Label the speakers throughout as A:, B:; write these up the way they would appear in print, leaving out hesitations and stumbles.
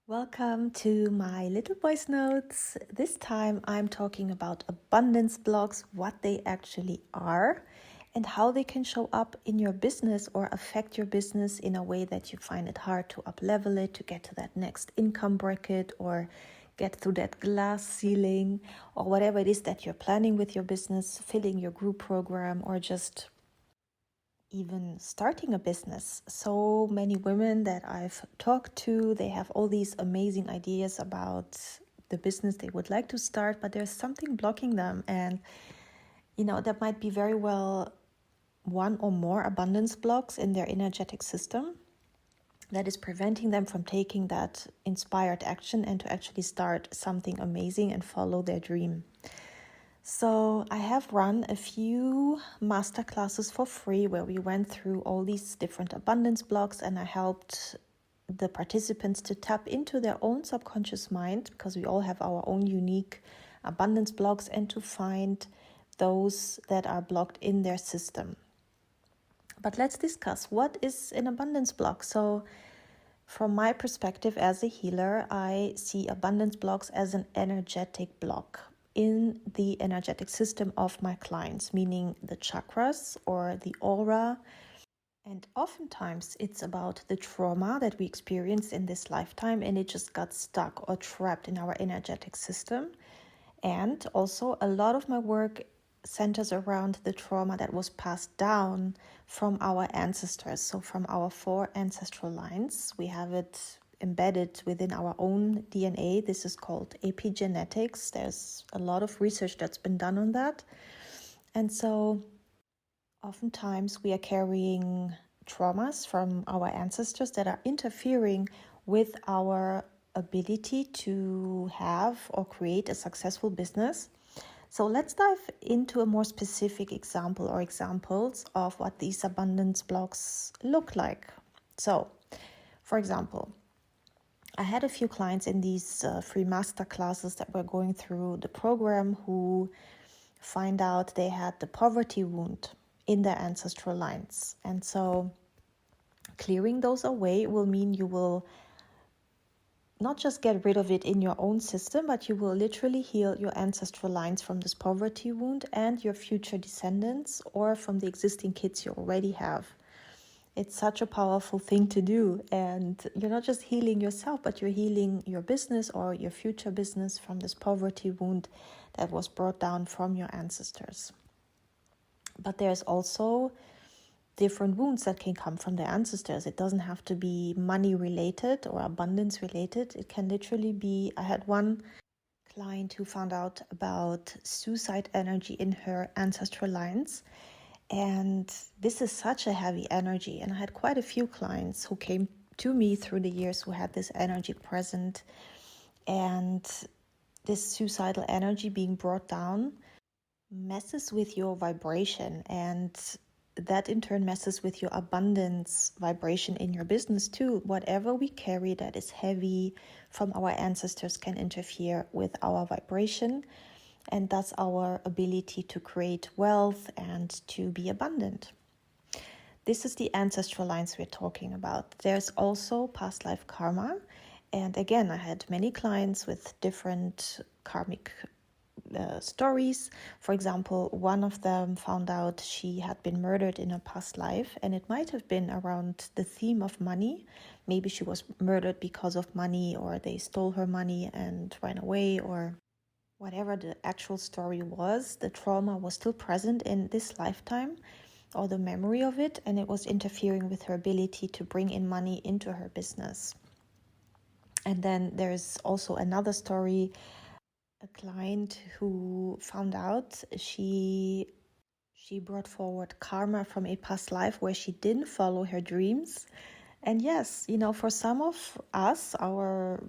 A: Welcome to my little voice notes. This time I'm talking about abundance blocks, what they actually are, and how they can show up in your business or affect your business in a way that you find it hard to up-level it, to get to that next income bracket or get through that glass ceiling or whatever it is that you're planning with your business, filling your group program, or just even starting a business. So many women that I've talked to, they have all these amazing ideas about the business they would like to start, but there's something blocking them. And, that might be very well one or more abundance blocks in their energetic system that is preventing them from taking that inspired action and to actually start something amazing and follow their dream. So I have run a few masterclasses for free where we went through all these different abundance blocks, and I helped the participants to tap into their own subconscious mind, because we all have our own unique abundance blocks, and to find those that are blocked in their system. But let's discuss, what is an abundance block? So from my perspective as a healer, I see abundance blocks as an energetic block in the energetic system of my clients, meaning the chakras or the aura. And oftentimes it's about the trauma that we experienced in this lifetime, and it just got stuck or trapped in our energetic system. And also a lot of my work centers around the trauma that was passed down from our ancestors. So from our 4 ancestral lines, we have it embedded within our own DNA. This is called epigenetics. There's a lot of research that's been done on that. And so oftentimes we are carrying traumas from our ancestors that are interfering with our ability to have or create a successful business. So let's dive into a more specific example or examples of what these abundance blocks look like. So, for example, I had a few clients in these free master classes that were going through the program who find out they had the poverty wound in their ancestral lines. And so clearing those away will mean you will not just get rid of it in your own system, but you will literally heal your ancestral lines from this poverty wound and your future descendants, or from the existing kids you already have. It's such a powerful thing to do, and you're not just healing yourself, but you're healing your business or your future business from this poverty wound that was brought down from your ancestors. But there's also different wounds that can come from their ancestors. It doesn't have to be money related or abundance related. It can literally be, I had one client who found out about suicide energy in her ancestral lines. And this is such a heavy energy. And I had quite a few clients who came to me through the years who had this energy present. And this suicidal energy being brought down messes with your vibration, and that in turn messes with your abundance vibration in your business too. Whatever we carry that is heavy from our ancestors can interfere with our vibration, and thus our ability to create wealth and to be abundant. This is the ancestral lines we're talking about. There's also past life karma. And again, I had many clients with different karmic stories. For example, one of them found out she had been murdered in a past life, and it might have been around the theme of money. Maybe she was murdered because of money, or they stole her money and ran away, or whatever the actual story was. The trauma was still present in this lifetime, or the memory of it, and it was interfering with her ability to bring in money into her business. And then there's also another story, a client who found out she brought forward karma from a past life where she didn't follow her dreams. And yes, for some of us, our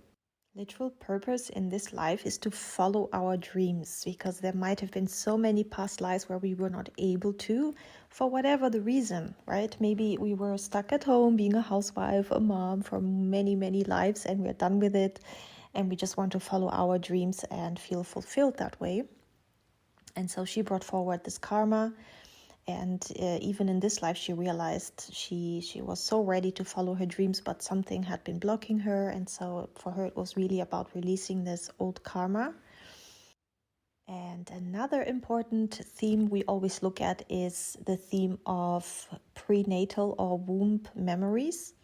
A: literal purpose in this life is to follow our dreams, because there might have been so many past lives where we were not able to, for whatever the reason, right? Maybe we were stuck at home being a housewife, a mom for many, many lives, and we're done with it. And we just want to follow our dreams and feel fulfilled that way. And so she brought forward this karma. And even in this life, she realized she was so ready to follow her dreams, but something had been blocking her. And so for her, it was really about releasing this old karma. And another important theme we always look at is the theme of prenatal or womb memories,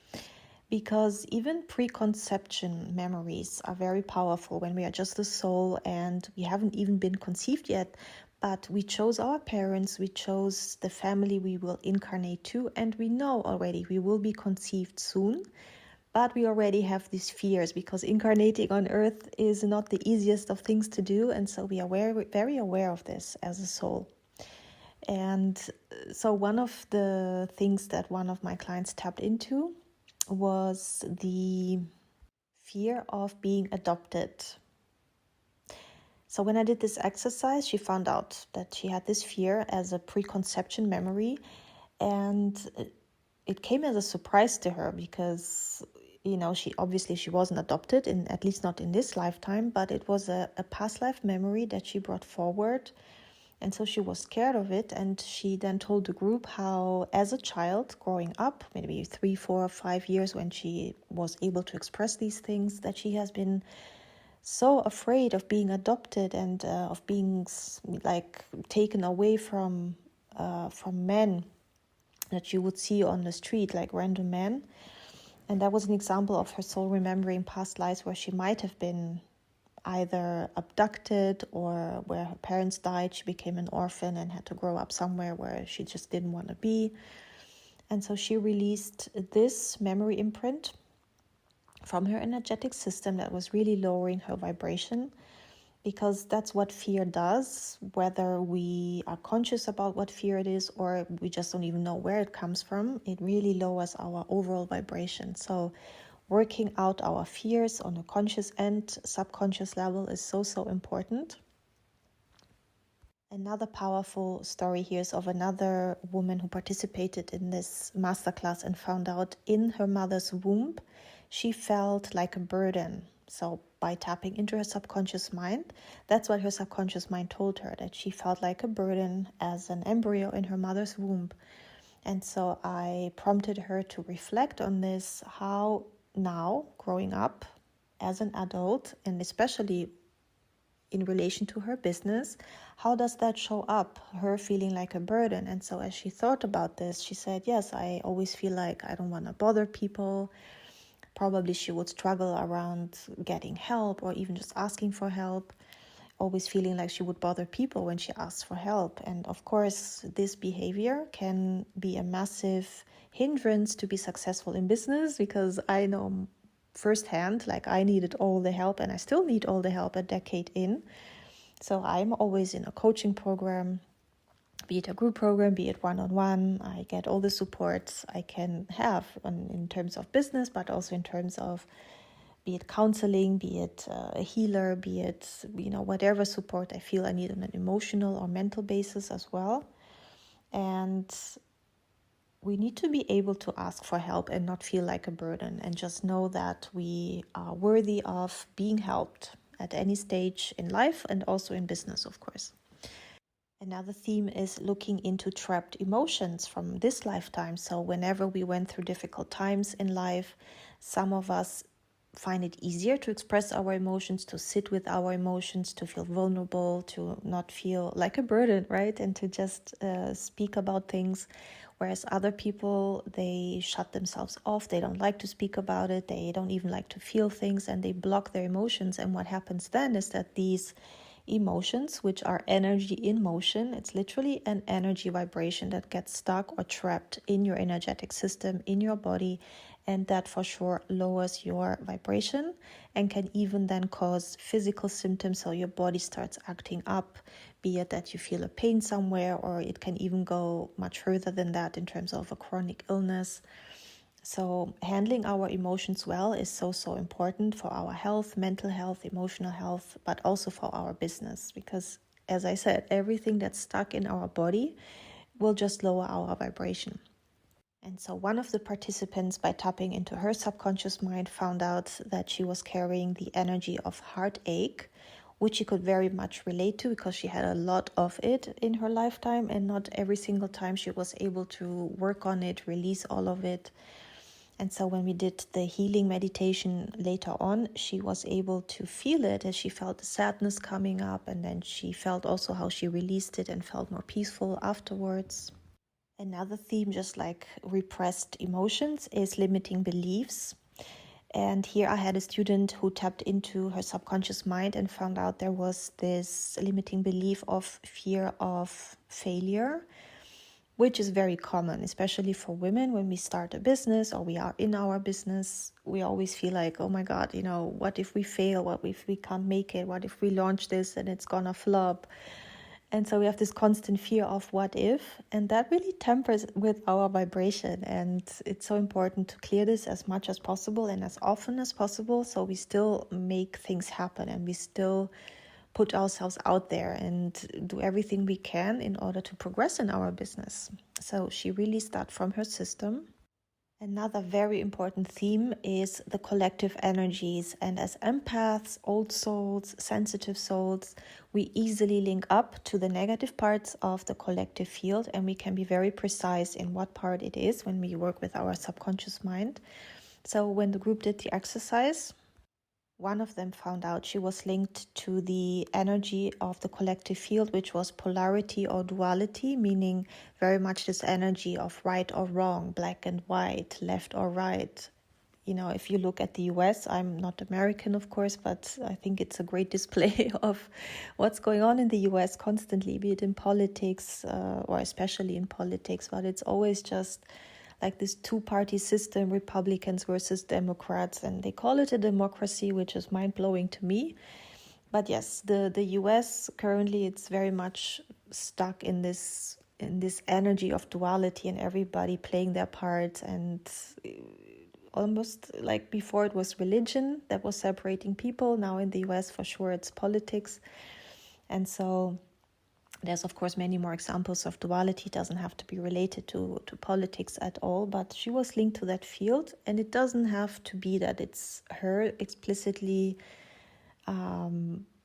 A: because even preconception memories are very powerful when we are just a soul and we haven't even been conceived yet, but we chose our parents, we chose the family we will incarnate to, and we know already we will be conceived soon. But we already have these fears because incarnating on earth is not the easiest of things to do. And so we are very aware of this as a soul. And so one of the things that one of my clients tapped into was the fear of being adopted. So when I did this exercise, she found out that she had this fear as a preconception memory. And it came as a surprise to her because she wasn't adopted, in at least not in this lifetime, but it was a past life memory that she brought forward. And so she was scared of it, and she then told the group how as a child growing up, maybe 3, 4, 5 years, when she was able to express these things, that she has been so afraid of being adopted and of being like taken away from men that you would see on the street, like random men. And that was an example of her soul remembering past lives where she might have been either abducted or where her parents died. She became an orphan and had to grow up somewhere where she just didn't want to be. And so she released this memory imprint from her energetic system that was really lowering her vibration, because that's what fear does, whether we are conscious about what fear it is or we just don't even know where it comes from. It really lowers our overall vibration. So working out our fears on a conscious and subconscious level is so important. Another powerful story here is of another woman who participated in this masterclass and found out in her mother's womb she felt like a burden. So by tapping into her subconscious mind, that's what her subconscious mind told her, that she felt like a burden as an embryo in her mother's womb. And so I prompted her to reflect on this, how now, growing up as an adult, and especially in relation to her business, how does that show up, her feeling like a burden? And so as she thought about this, she said, yes, I always feel like I don't want to bother people. Probably she would struggle around getting help or even just asking for help, always feeling like she would bother people when she asked for help. And of course, this behavior can be a massive hindrance to be successful in business, because I know firsthand, like I needed all the help and I still need all the help a decade in. So I'm always in a coaching program, be it a group program, be it one-on-one. I get all the supports I can have in terms of business, but also in terms of be it counseling, be it a healer, be it, whatever support I feel I need on an emotional or mental basis as well. And we need to be able to ask for help and not feel like a burden, and just know that we are worthy of being helped at any stage in life and also in business, of course. Another theme is looking into trapped emotions from this lifetime. So whenever we went through difficult times in life, some of us find it easier to express our emotions, to sit with our emotions, to feel vulnerable, to not feel like a burden, right? And to just speak about things. Whereas other people, they shut themselves off. They don't like to speak about it. They don't even like to feel things, and they block their emotions. And what happens then is that these emotions, which are energy in motion, it's literally an energy vibration that gets stuck or trapped in your energetic system, in your body, and that for sure lowers your vibration and can even then cause physical symptoms. So your body starts acting up, be it that you feel a pain somewhere, or it can even go much further than that in terms of a chronic illness. So handling our emotions well is so important for our health, mental health, emotional health, but also for our business. Because as I said, everything that's stuck in our body will just lower our vibration. And so one of the participants, by tapping into her subconscious mind, found out that she was carrying the energy of heartache, which she could very much relate to because she had a lot of it in her lifetime, and not every single time she was able to work on it, release all of it. And so when we did the healing meditation later on, she was able to feel it as she felt the sadness coming up, and then she felt also how she released it and felt more peaceful afterwards. Another theme, just like repressed emotions, is limiting beliefs. And here I had a student who tapped into her subconscious mind and found out there was this limiting belief of fear of failure, which is very common, especially for women. When we start a business or we are in our business, we always feel like, oh my God, what if we fail? What if we can't make it? What if we launch this and it's gonna flop? And so we have this constant fear of what if, and that really tempers with our vibration. And it's so important to clear this as much as possible and as often as possible, so we still make things happen and we still put ourselves out there and do everything we can in order to progress in our business. So she released that from her system. Another very important theme is the collective energies. And as empaths, old souls, sensitive souls, we easily link up to the negative parts of the collective field, and we can be very precise in what part it is when we work with our subconscious mind. So when the group did the exercise, one of them found out she was linked to the energy of the collective field, which was polarity or duality, meaning very much this energy of right or wrong, black and white, left or right. If you look at the US, I'm not American, of course, but I think it's a great display of what's going on in the US constantly, be it in politics or especially in politics, but it's always just like this two-party system, Republicans versus Democrats, and they call it a democracy, which is mind-blowing to me. But yes, the US currently, it's very much stuck in this energy of duality and everybody playing their part, and almost like before it was religion that was separating people. Now in the US, for sure, it's politics. And so there's, of course, many more examples of duality. It doesn't have to be related to politics at all, but she was linked to that field. And it doesn't have to be that it's her explicitly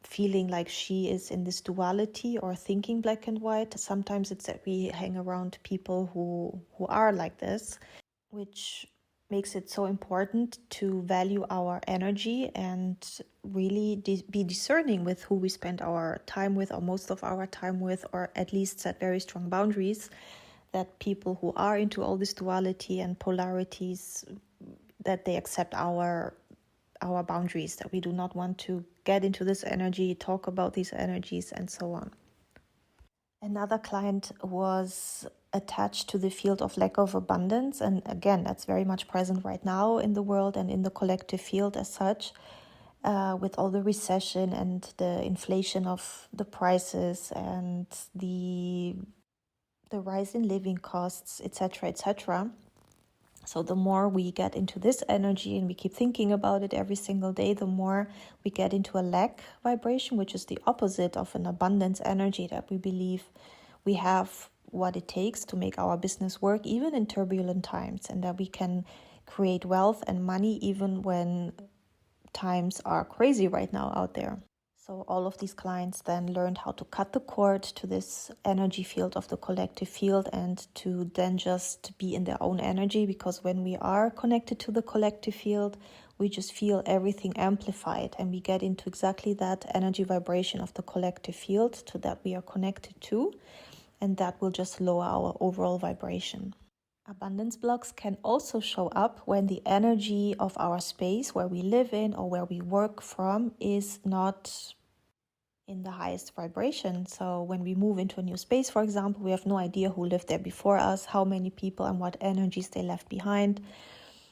A: feeling like she is in this duality or thinking black and white. Sometimes it's that we hang around people who are like this, which makes it so important to value our energy and really be discerning with who we spend our time with, or most of our time with, or at least set very strong boundaries, that people who are into all this duality and polarities, that they accept our boundaries, that we do not want to get into this energy, talk about these energies, and so on. Another client was attached to the field of lack of abundance. And again, that's very much present right now in the world and in the collective field as such, with all the recession and the inflation of the prices and the rise in living costs, etc., etc. So the more we get into this energy and we keep thinking about it every single day, the more we get into a lack vibration, which is the opposite of an abundance energy, that we believe we have what it takes to make our business work even in turbulent times, and that we can create wealth and money even when times are crazy right now out there. So all of these clients then learned how to cut the cord to this energy field of the collective field, and to then just be in their own energy, because when we are connected to the collective field, we just feel everything amplified, and we get into exactly that energy vibration of the collective field to that we are connected to, and that will just lower our overall vibration. Abundance blocks can also show up when the energy of our space where we live in or where we work from is not in the highest vibration. So when we move into a new space, for example, we have no idea who lived there before us, how many people and what energies they left behind.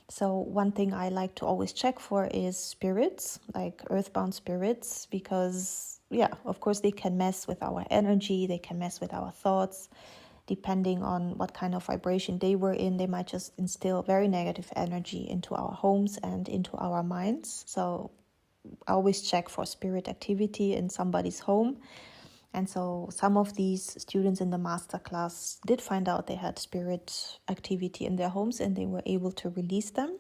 A: So one thing I like to always check for is spirits, like earthbound spirits, because of course they can mess with our energy, they can mess with our thoughts. Depending on what kind of vibration they were in, they might just instill very negative energy into our homes and into our minds. So I always check for spirit activity in somebody's home. And so some of these students in the masterclass did find out they had spirit activity in their homes, and they were able to release them.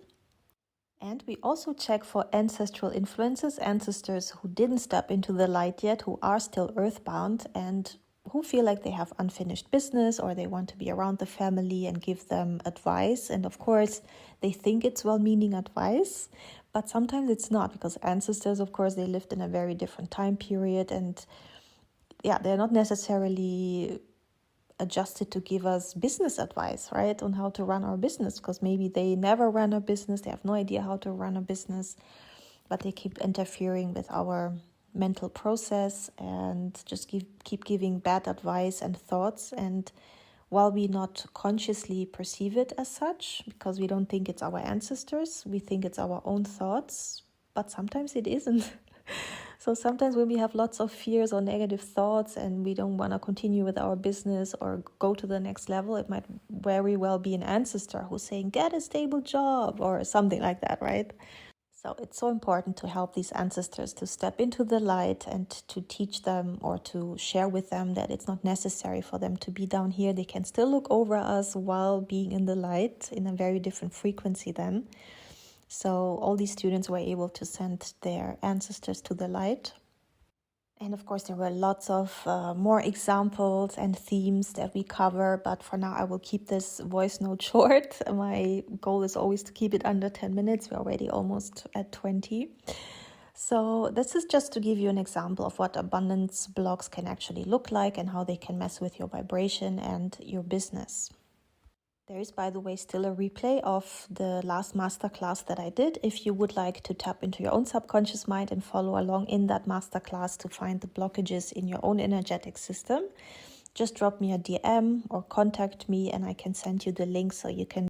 A: And we also check for ancestral influences, ancestors who didn't step into the light yet, who are still earthbound and who feel like they have unfinished business or they want to be around the family and give them advice. And of course, they think it's well-meaning advice, but sometimes it's not, because ancestors, of course, they lived in a very different time period, and they're not necessarily adjusted to give us business advice, right, on how to run our business, because maybe they never ran a business, they have no idea how to run a business, but they keep interfering with our mental process and just keep giving bad advice and thoughts. And while we not consciously perceive it as such, because we don't think it's our ancestors, we think it's our own thoughts, but sometimes it isn't. So sometimes when we have lots of fears or negative thoughts and we don't want to continue with our business or go to the next level, it might very well be an ancestor who's saying, get a stable job or something like that, right? So it's so important to help these ancestors to step into the light and to teach them or to share with them that it's not necessary for them to be down here. They can still look over us while being in the light in a very different frequency then. So all these students were able to send their ancestors to the light. And of course, there were lots of more examples and themes that we cover. But for now, I will keep this voice note short. My goal is always to keep it under 10 minutes. We're already almost at 20. So this is just to give you an example of what abundance blocks can actually look like and how they can mess with your vibration and your business. There is, by the way, still a replay of the last masterclass that I did. If you would like to tap into your own subconscious mind and follow along in that masterclass to find the blockages in your own energetic system, just drop me a DM or contact me and I can send you the link so you can